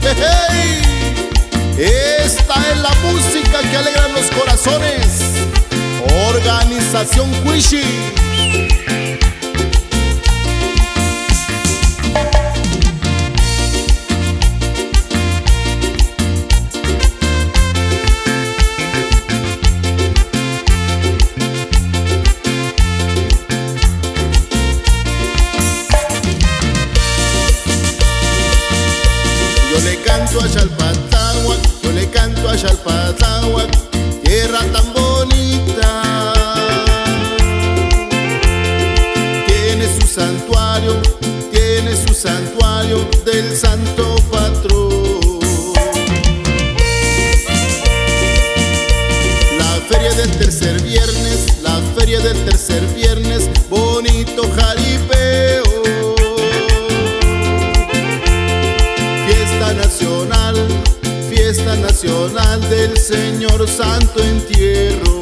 ¡Hey! Esta es la música que alegra los corazones. Organización Cuishi. Yo le canto a Xalpatláhuac, yo le canto a Xalpatláhuac, tierra tan bonita. Tiene su santuario del santo patrón. La feria del tercer viernes, la feria del tercer viernes, bonito jaripeo. Fiesta nacional del Señor Santo Entierro.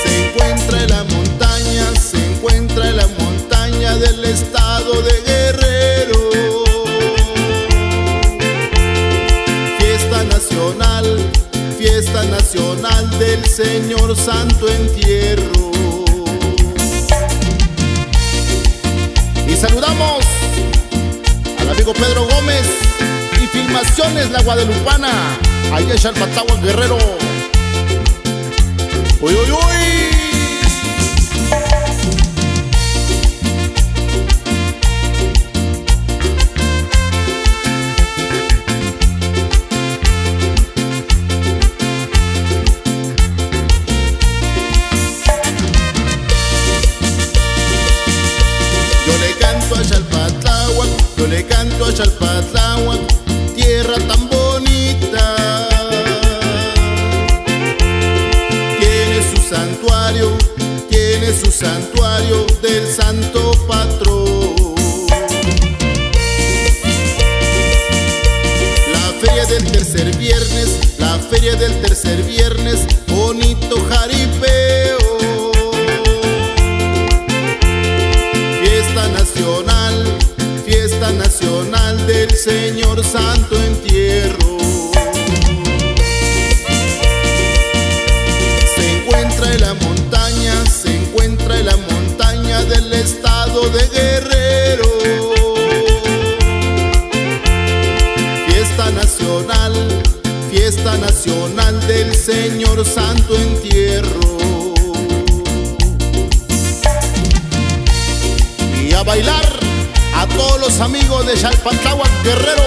Se encuentra en la montaña del estado de Guerrero. Fiesta nacional del Señor Santo Entierro. Y saludamos al amigo Pedro Gómez y Filmaciones La Guadalupana, allá en Xalpatláhuac, Guerrero. ¡Uy, uy, uy! Yo le canto a Xalpatláhuac, tierra tan bonita. Tiene su santuario del santo patrón. La feria del tercer viernes, bonito jaripeo. Fiesta nacional del Señor Santo Entierro. Se encuentra en la montaña del estado de Guerrero. Fiesta nacional del Señor Santo Entierro. Y a bailar a todos los amigos de Xalpatláhuac, Guerrero.